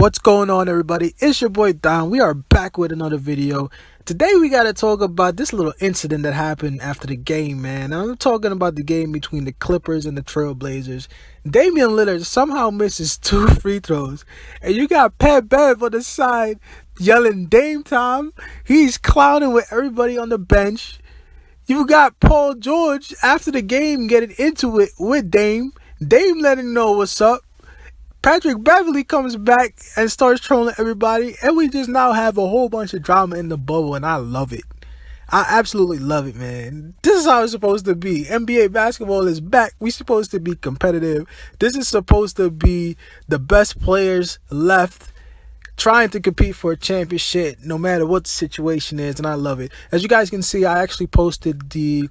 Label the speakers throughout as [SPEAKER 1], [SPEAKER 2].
[SPEAKER 1] What's going on, everybody? It's your boy Don. We are back with another video. Today we gotta talk about this little incident that happened after the game, man. I'm talking about the game between the Clippers and the Trailblazers. Damian Lillard somehow misses 2 free throws, and you got Pat Bev on the side yelling Dame time. He's clowning with everybody on the bench. You got Paul George after the game getting into it with Dame. Dame letting him know what's up. Patrick Beverley comes back and starts trolling everybody, and we just now have a whole bunch of drama in the bubble, and I love it. I absolutely love it, man. This is how it's supposed to be. NBA basketball is back. We're supposed to be competitive. This is supposed to be the best players left trying to compete for a championship no matter what the situation is, and I love it. As you guys can see, I actually posted the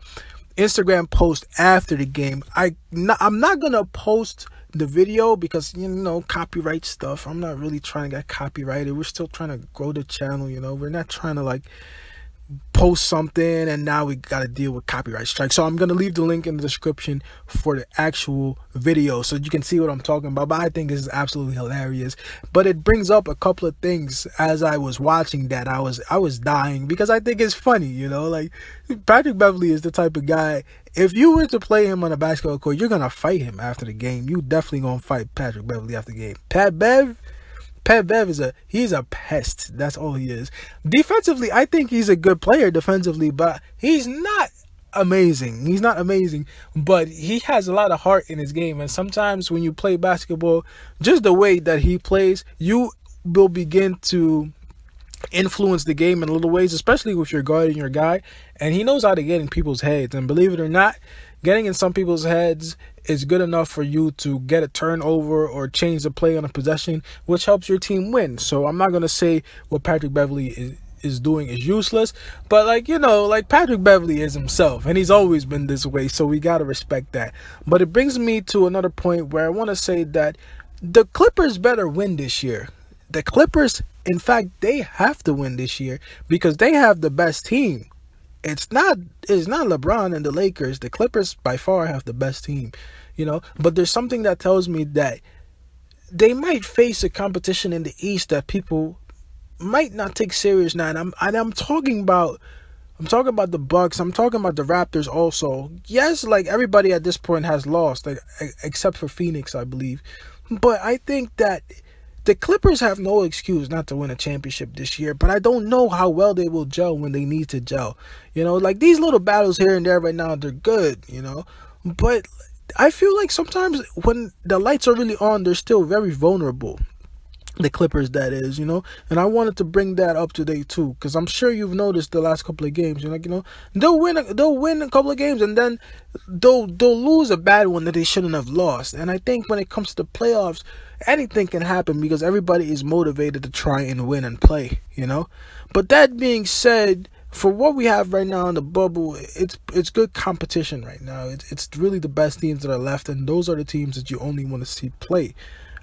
[SPEAKER 1] Instagram post after the game. I'm not going to post the video because, copyright stuff. I'm not really trying to get copyrighted. We're still trying to grow the channel, We're not trying to post something and now we got to deal with copyright strikes. So I'm going to leave the link in the description for the actual video so you can see what I'm talking about. But I think this is absolutely hilarious. But it brings up a couple of things as I was watching that I was dying because I think it's funny, Patrick Beverley is the type of guy, if you were to play him on a basketball court, you're going to fight him after the game. You definitely going to fight Patrick Beverley after the game. Pat Bev he's a pest. That's all he is. Defensively, I think he's a good player defensively, but he's not amazing. He's not amazing, but he has a lot of heart in his game. And sometimes when you play basketball, just the way that he plays, you will begin to influence the game in little ways, especially with your guard and your guy. And he knows how to get in people's heads. And believe it or not, getting in some people's heads is good enough for you to get a turnover or change the play on a possession, which helps your team win. So I'm not going to say what Patrick Beverley is doing is useless, but Patrick Beverley is himself, and he's always been this way, so we got to respect that. But it brings me to another point where I want to say that the Clippers better win this year. The Clippers, in fact, they have to win this year because they have the best team. It's not LeBron and the Lakers. The Clippers by far have the best team, But there's something that tells me that they might face a competition in the East that people might not take serious now. And I'm talking about the Bucks. I'm talking about the Raptors also. Yes, everybody at this point has lost, except for Phoenix, I believe. But I think that the Clippers have no excuse not to win a championship this year, but I don't know how well they will gel when they need to gel. These little battles here and there right now, they're good, But I feel like sometimes when the lights are really on, they're still very vulnerable. The Clippers, that is, and I wanted to bring that up today too, because I'm sure you've noticed the last couple of games. They'll win a couple of games, and then they'll lose a bad one that they shouldn't have lost. And I think when it comes to the playoffs, anything can happen because everybody is motivated to try and win and play. But that being said, for what we have right now in the bubble, it's good competition right now. It's really the best teams that are left, and those are the teams that you only want to see play.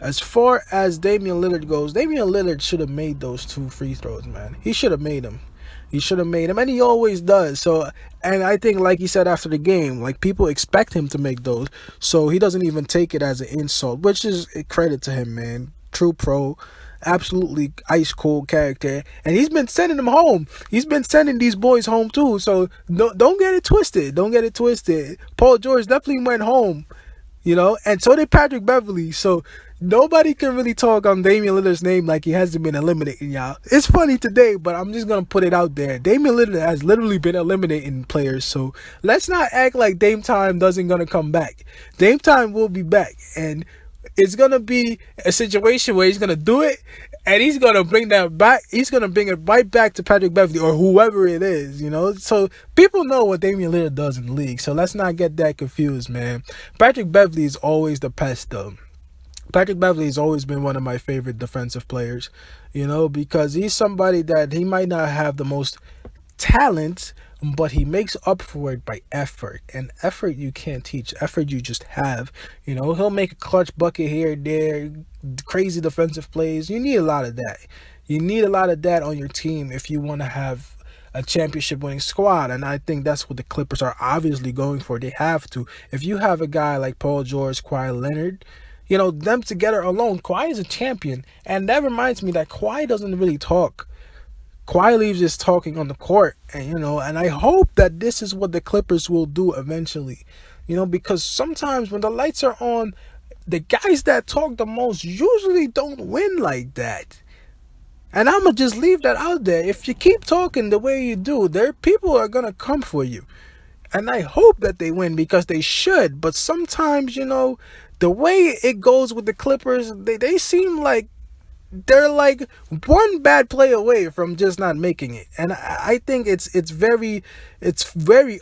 [SPEAKER 1] As far as Damian Lillard goes, Damian Lillard should have made those 2 free throws, man. He should have made them. And he always does. So, and I think, like he said after the game, people expect him to make those, so he doesn't even take it as an insult, which is a credit to him, man. True pro, absolutely ice cold character, and he's been sending them home. He's been sending these boys home too. So don't get it twisted. Paul George definitely went home, and so did Patrick Beverley. So nobody can really talk on Damian Lillard's name like he hasn't been eliminating, y'all. It's funny today, but I'm just going to put it out there. Damian Lillard has literally been eliminating players, so let's not act like Dame Time doesn't going to come back. Dame Time will be back, and it's going to be a situation where he's going to do it, and he's going to bring that back. He's going to bring it right back to Patrick Beverley or whoever it is, So people know what Damian Lillard does in the league, so let's not get that confused, man. Patrick Beverley is always the pest, though. Patrick Beverley has always been one of my favorite defensive players, because he's somebody that he might not have the most talent, but he makes up for it by effort. And effort you can't teach. Effort you just have. He'll make a clutch bucket here and there, crazy defensive plays. You need a lot of that. You need a lot of that on your team if you want to have a championship winning squad, and I think that's what the Clippers are obviously going for. They have to. If you have a guy like Paul George, Kawhi Leonard, them together alone. Kawhi is a champion, and that reminds me that Kawhi doesn't really talk. Kawhi leaves just talking on the court, and I hope that this is what the Clippers will do eventually. Because sometimes when the lights are on, the guys that talk the most usually don't win like that. And I'm going to just leave that out there. If you keep talking the way you do, people are going to come for you. And I hope that they win because they should. But sometimes, the way it goes with the Clippers, they seem like they're like one bad play away from just not making it. And I think it's very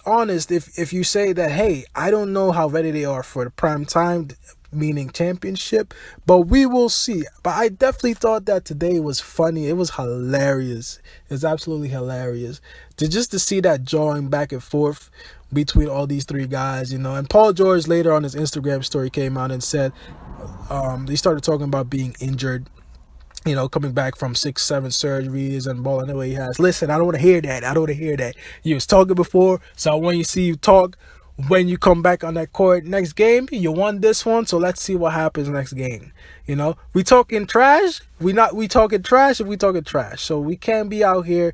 [SPEAKER 1] honest if you say that, hey, I don't know how ready they are for the prime time, meaning championship, but we will see. But I definitely thought that today was funny. It was hilarious. It's absolutely hilarious to see that jawing back and forth between all these three guys, And Paul George later on his Instagram story came out and said, he started talking about being injured, coming back from 6-7 surgeries and balling the way he has. Listen, I don't want to hear that. I don't want to hear that. You was talking before, so when you see you talk, when you come back on that court next game, you won this one, so let's see what happens next game. We talking trash. We talking trash if we talking trash. So we can't be out here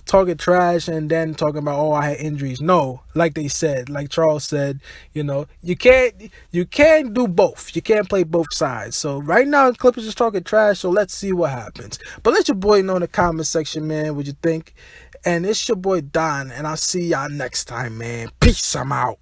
[SPEAKER 1] talking trash and then talking about, oh, I had injuries. No, like they said, like Charles said, you can't do both. You can't play both sides. So right now, Clippers is talking trash. So let's see what happens. But let your boy know in the comment section, man, what you think. And it's your boy Don, and I'll see y'all next time, man. Peace. I'm out.